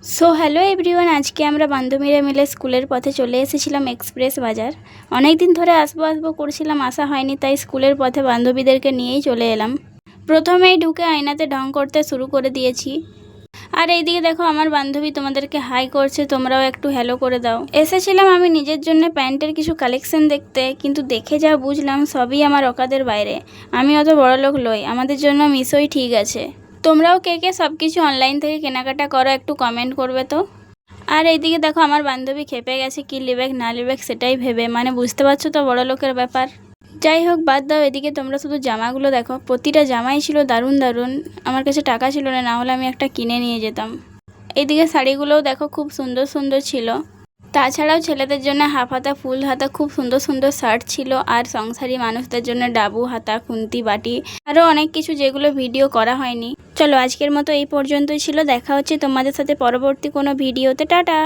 So hello everyone, আজকে আমরা বান্ধবীরা মিলে স্কুলের পথে চলে এসেছিলাম এক্সপ্রেস বাজার। অনেক দিন ধরে আসবো করছিলাম, আসা হয়নি, তাই স্কুলের পথে বান্ধবীদেরকে নিয়েই চলে এলাম। প্রথমেই ঢুকে আয়নাতে ঢং করতে শুরু করে দিয়েছি। আর এইদিকে দেখো আমার বান্ধবী তোমাদেরকে হাই করছে, তোমরাও একটু হ্যালো করে দাও। এসেছিলাম আমি নিজের জন্য প্যান্টের কিছু কালেকশন দেখতে, কিন্তু দেখে যা বুঝলাম সবই আমার অকাদের বাইরে। আমি অত বড়লোক লই, আমাদের জন্য মিশোই ঠিক আছে। তোমরাও কে কে সব কিছু অনলাইন থেকে কেনাকাটা করো একটু কমেন্ট করবে তো। আর এইদিকে দেখো আমার বান্ধবী খেপে গেছে, কি লিবেক না লিবেক সেটাই ভেবে, মানে বুঝতে পারছো তো বড় লোকের ব্যাপার। যাই হোক বাদ দাও, এদিকে তোমরা শুধু জামাগুলো দেখো, প্রতিটা জামাই ছিল দারুণ দারুণ। আমার কাছে টাকা ছিল না, না হলে আমি একটা কিনে নিয়ে যেতাম। এইদিকে শাড়িগুলোও দেখো খুব সুন্দর সুন্দর ছিল। তাছাড়াও ছেলেদের জন্য হাফ হাতা ফুল হাতা খুব সুন্দর সুন্দর শার্ট ছিল, আর সংসারী মানুষদের জন্য ডাবু হাতা খুন্তি বাটি আরও অনেক কিছু, যেগুলো ভিডিও করা হয়নি। চলো আজকের মতো এই পর্যন্তই ছিল, দেখা হচ্ছে তোমাদের সাথে পরবর্তী কোনো ভিডিওতে। টাটা।